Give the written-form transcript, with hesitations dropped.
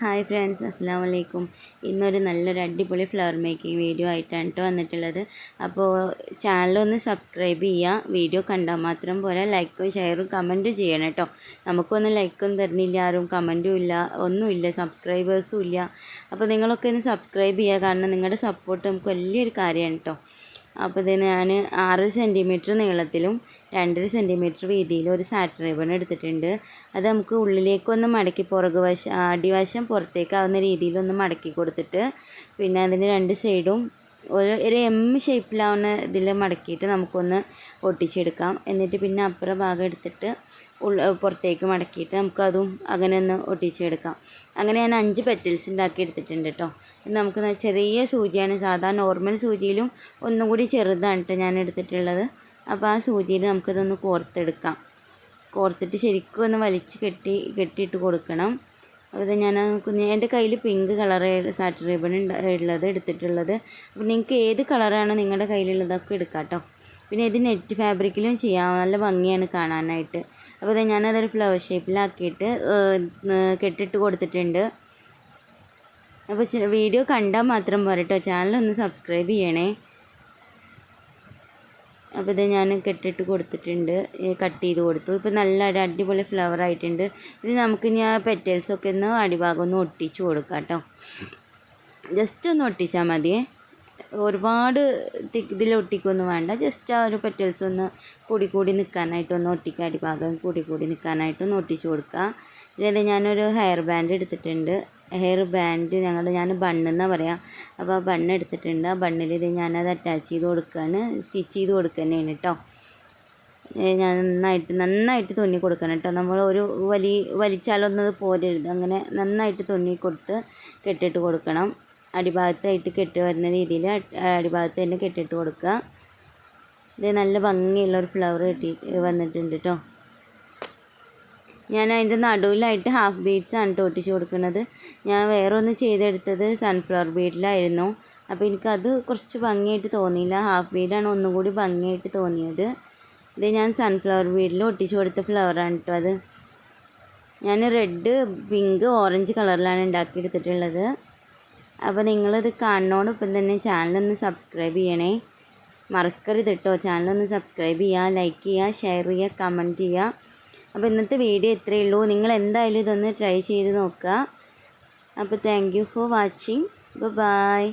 Hi friends, അസ്സാം വലൈക്കും. ഇന്നൊരു നല്ലൊരു അടിപൊളി ഫ്ലവർ മേക്കിംഗ് വീഡിയോ ആയിട്ടാണ് കേട്ടോ വന്നിട്ടുള്ളത്. അപ്പോൾ ചാനലൊന്ന് സബ്സ്ക്രൈബ് ചെയ്യുക. വീഡിയോ കണ്ടാൽ മാത്രം പോരാ, ലൈക്കും ഷെയറും കമൻറ്റും ചെയ്യണം കേട്ടോ. നമുക്കൊന്നും ലൈക്കും തരുന്നില്ല, ആരും കമൻറ്റും ഇല്ല, ഒന്നുമില്ല, സബ്സ്ക്രൈബേഴ്സും ഇല്ല. അപ്പോൾ നിങ്ങളൊക്കെ ഒന്ന് സബ്സ്ക്രൈബ് ചെയ്യുക, കാരണം നിങ്ങളുടെ സപ്പോർട്ട് നമുക്ക് വലിയൊരു കാര്യമാണ് കേട്ടോ. അപ്പോൾ ഇത് ഞാൻ 6 സെൻറ്റിമീറ്റർ നീളത്തിലും 2.5 സെൻറ്റിമീറ്റർ വീതിയിലും ഒരു സാറ്റിൻ റിബൺ എടുത്തിട്ടുണ്ട്. അത് നമുക്ക് ഉള്ളിലേക്കൊന്ന് മടക്കി അടിവശം പുറത്തേക്കാവുന്ന രീതിയിലൊന്ന് മടക്കി കൊടുത്തിട്ട്, പിന്നെ അതിന് 2 സൈഡും ഒരു എം ഷേപ്പിലാവുന്ന ഇതിൽ മടക്കിയിട്ട് നമുക്കൊന്ന് ഒട്ടിച്ചെടുക്കാം. എന്നിട്ട് പിന്നെ അപ്പുറ ഭാഗം എടുത്തിട്ട് പുറത്തേക്ക് മടക്കിയിട്ട് നമുക്കതും അങ്ങനെ ഒന്ന് ഒട്ടിച്ചെടുക്കാം. അങ്ങനെ ഞാൻ 5 പെറ്റൽസ് ഉണ്ടാക്കി എടുത്തിട്ടുണ്ട് കേട്ടോ. നമുക്ക് ചെറിയ സൂചിയാണ്, സാധാരണ നോർമൽ സൂചിയിലും ഒന്നും കൂടി ചെറുതാണ് കേട്ടോ ഞാൻ എടുത്തിട്ടുള്ളത്. അപ്പോൾ ആ സൂചിയിൽ നമുക്കിതൊന്ന് കോർത്തിട്ട് ശരിക്കും ഒന്ന് വലിച്ച് കെട്ടിയിട്ട് കൊടുക്കണം. അത് ഞാൻ എൻ്റെ കയ്യിൽ പിങ്ക് കളർ സാറ്റിൻ റിബൺ എടുത്തിട്ടുള്ളത്. അപ്പോൾ നിങ്ങൾക്ക് ഏത് കളറാണോ നിങ്ങളുടെ കയ്യിലുള്ളതൊക്കെ എടുക്കാം കേട്ടോ. പിന്നെ ഇത് നെറ്റ് ഫാബ്രിക്കിലും ചെയ്യാം, നല്ല ഭംഗിയാണ് കാണാനായിട്ട്. അപ്പോൾ അത് ഞാനതൊരു ഫ്ലവർ ഷേപ്പിലാക്കിയിട്ട് കെട്ടിട്ട് കൊടുത്തിട്ടുണ്ട്. അപ്പോൾ വീഡിയോ കണ്ടാൽ മാത്രം പോരാ കേട്ടോ, ചാനലൊന്ന് സബ്സ്ക്രൈബ് ചെയ്യണേ. അപ്പോൾ ഇത് ഞാൻ കെട്ടിട്ട് കൊടുത്തിട്ടുണ്ട്, കട്ട് ചെയ്ത് കൊടുത്തു. ഇപ്പോൾ നല്ല അടിപൊളി ഫ്ലവർ ആയിട്ടുണ്ട്. ഇത് നമുക്ക് ഞാൻ പെറ്റൽസൊക്കെ ഒന്ന് അടിഭാഗം ഒന്ന് ഒട്ടിച്ച് കൊടുക്കാം കേട്ടോ. ജസ്റ്റ് ഒന്ന് ഒട്ടിച്ചാൽ മതിയേ, ഒരുപാട് ഇതിൽ ഒട്ടിക്കൊന്നും വേണ്ട. ജസ്റ്റ് ആ ഒരു പെറ്റൽസ് ഒന്ന് കൂടി നിൽക്കാനായിട്ടൊന്ന് ഒട്ടിക്കുക, അടിഭാഗം കൂടി നിൽക്കാനായിട്ടൊന്ന് ഒട്ടിച്ച് കൊടുക്കുക. പിന്നെ ഞാനൊരു ഹെയർ ബാൻഡ് എടുത്തിട്ടുണ്ട്. ഹെയർ ബാൻഡ് ഞാൻ ബണ്ണെന്നാണ് പറയുക. അപ്പോൾ ആ ബണ്ണ് എടുത്തിട്ടുണ്ട്. ആ ബണ്ണിൽ ഇത് ഞാനത് അറ്റാച്ച് ചെയ്ത് കൊടുക്കുകയാണ്, സ്റ്റിച്ച് ചെയ്ത് കൊടുക്കുക തന്നെയാണ് കേട്ടോ. ഞാൻ നന്നായിട്ട് തുന്നി കൊടുക്കണം കേട്ടോ. നമ്മൾ ഒരു വലിച്ചാലൊന്നത് പോരരുത്, അങ്ങനെ നന്നായിട്ട് തുന്നി കൊടുത്ത് കെട്ടിട്ട് കൊടുക്കണം. അടിഭാഗത്തായിട്ട് കെട്ടി വരുന്ന രീതിയിൽ അടിഭാഗത്ത് തന്നെ കെട്ടിട്ട് കൊടുക്കുക. ഇത് നല്ല ഭംഗിയുള്ളൊരു ഫ്ലവർ വന്നിട്ടുണ്ട് കേട്ടോ. ഞാൻ അതിൻ്റെ നടുവിലായിട്ട് ഹാഫ് ബീഡ്സാണ് കേട്ടോ ഒട്ടിച്ച് കൊടുക്കുന്നത്. ഞാൻ വേറെ ഒന്ന് ചെയ്തെടുത്തത് സൺഫ്ലവർ ബീഡിലായിരുന്നു. അപ്പോൾ എനിക്കത് കുറച്ച് ഭംഗിയായിട്ട് തോന്നിയില്ല, ഹാഫ് ബീഡാണ് ഒന്നും കൂടി ഭംഗിയായിട്ട് തോന്നിയത്. ഇത് ഞാൻ സൺഫ്ലവർ ബീഡിൽ ഒട്ടിച്ച് കൊടുത്ത ഫ്ലവറാണ് കേട്ടോ. അത് ഞാൻ റെഡ്, പിങ്ക്, ഓറഞ്ച് കളറിലാണ് ഉണ്ടാക്കിയെടുത്തിട്ടുള്ളത്. അപ്പോൾ നിങ്ങളിത് കാണുന്നതോടൊപ്പം തന്നെ ചാനലൊന്ന് സബ്സ്ക്രൈബ് ചെയ്യണേ, മറക്കരുത് കേട്ടോ. ചാനലൊന്ന് സബ്സ്ക്രൈബ് ചെയ്യുക, ലൈക്ക് ചെയ്യുക, ഷെയർ ചെയ്യുക, കമൻറ്റ് ചെയ്യുക. അപ്പോൾ ഇന്നത്തെ വീഡിയോ ഇത്രയേ ഉള്ളൂ. നിങ്ങൾ എന്തായാലും ഇതൊന്ന് ട്രൈ ചെയ്ത് നോക്കുക. അപ്പോൾ thank you for watching. By.